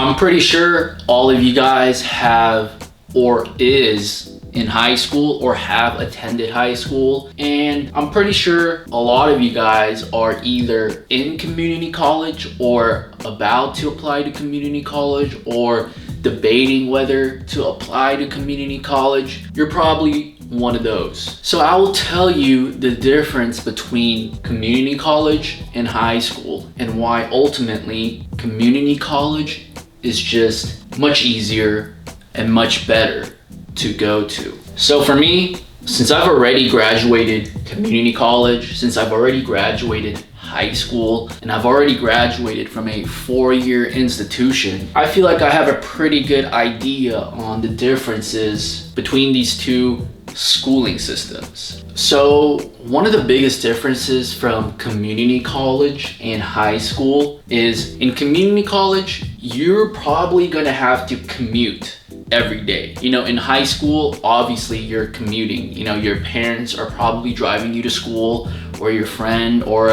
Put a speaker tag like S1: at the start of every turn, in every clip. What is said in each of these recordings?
S1: I'm pretty sure all of you guys have or is in high school or have attended high school, and I'm pretty sure a lot of you guys are either in community college or about to apply to community college or debating whether to apply to community college. You're probably one of those. So I will tell you the difference between community college and high school and why ultimately community college is just much easier and much better to go to. So for me, since I've already graduated community college, since I've already graduated high school, and I've already graduated from a 4-year institution, I feel like I have a pretty good idea on the differences between these two schooling systems. So one of the biggest differences from community college and high school is in community college, you're probably gonna have to commute every day. You know, in high school, obviously you're commuting. You know, your parents are probably driving you to school, or your friend, or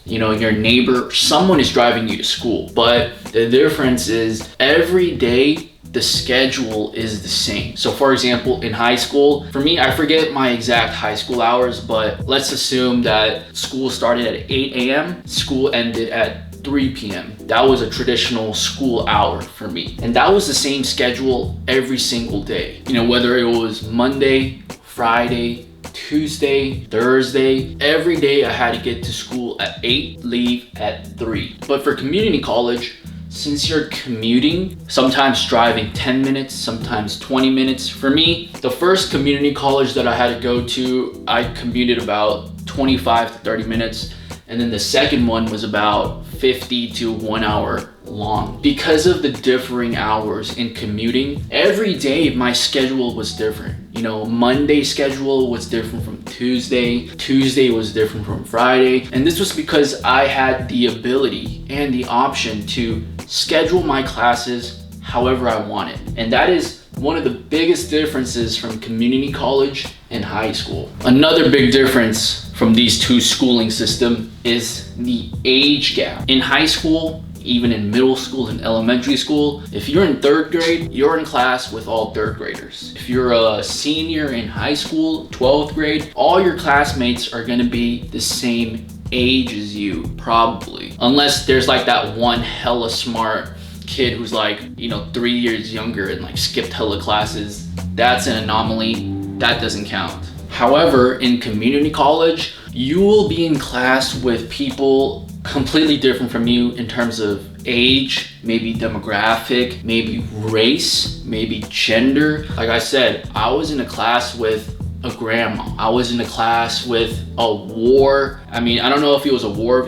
S1: your neighbor, someone is driving you to school. But the difference is every day the schedule is the same. So for example, in high school, for me, I forget my exact high school hours, but let's assume that school started at 8 a.m., school ended at 3 p.m. That was a traditional school hour for me. And that was the same schedule every single day. You know, whether it was Monday, Friday, Tuesday, Thursday, every day I had to get to school at 8, leave at 3. But for community college, since you're commuting, sometimes driving 10 minutes, sometimes 20 minutes. For me, the first community college that I had to go to, I commuted about 25 to 30 minutes. And then the second one was about 50 to 1 hour long. Because of the differing hours in commuting, every day my schedule was different. You know, Monday schedule was different from Tuesday. Tuesday was different from Friday. And this was because I had the ability and the option to schedule my classes however I wanted. And that is one of the biggest differences from community college and high school. Another big difference from these two schooling systems is the age gap. In high school, even in middle school and elementary school, if you're in 3rd grade, you're in class with all 3rd graders. If you're a senior in high school, 12th grade, all your classmates are gonna be the same age as you, probably. Unless there's like that one hella smart kid who's like, 3 years younger and like skipped hella classes. That's an anomaly, that doesn't count. However, in community college, you will be in class with people completely different from you in terms of age, maybe demographic, maybe race, maybe gender. Like I said, I was in a class with a grandma. I was in a class with a war. I mean, I don't know if he was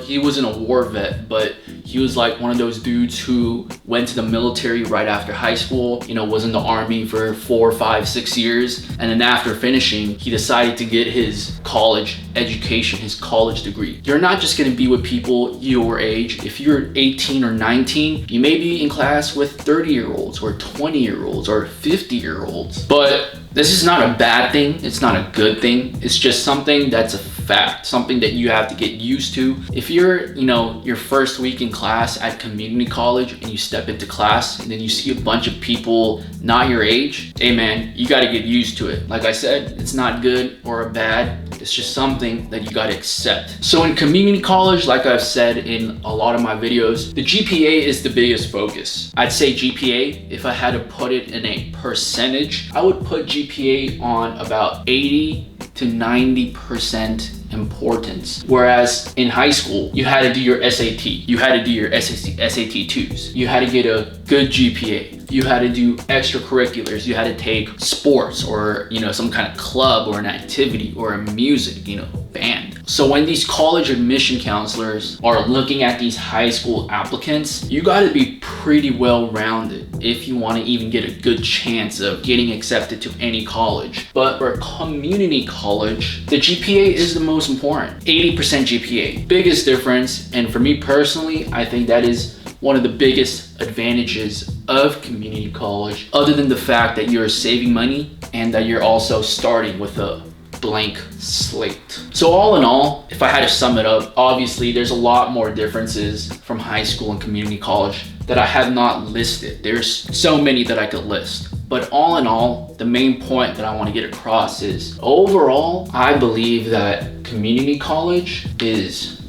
S1: he wasn't a war vet, but he was like one of those dudes who went to the military right after high school, was in the army for 4, 5, 6 years. And then after finishing, he decided to get his college education, his college degree. You're not just gonna be with people your age. If you're 18 or 19, you may be in class with 30-year-olds or 20-year-olds or 50-year-olds. But this is not a bad thing. It's not a good thing. It's just something that's a fact, something that you have to get used to. If you're, your first week in class at community college and you step into class and then you see a bunch of people not your age, hey man, you got to get used to it. Like I said, it's not good or bad. It's just something that you got to accept. So in community college, like I've said in a lot of my videos, the GPA is the biggest focus. I'd say GPA, if I had to put it in a percentage, I would put GPA on about 80 to 90% importance. Whereas in high school, you had to do your SAT, you had to do your SAT 2s, you had to get a good GPA, you had to do extracurriculars, you had to take sports or some kind of club or an activity or a music, band. So when these college admission counselors are looking at these high school applicants, you got to be pretty well rounded if you want to even get a good chance of getting accepted to any college. But for community college, the GPA is the most important. 80% GPA, biggest difference. And for me personally, I think that is one of the biggest advantages of community college, other than the fact that you're saving money and that you're also starting with a blank slate. So all in all, if I had to sum it up, obviously there's a lot more differences from high school and community college that I have not listed. There's so many that I could list. But all in all, the main point that I want to get across is overall, I believe that community college is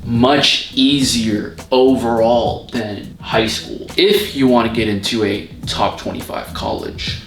S1: much easier overall than high school if you want to get into a top 25 college.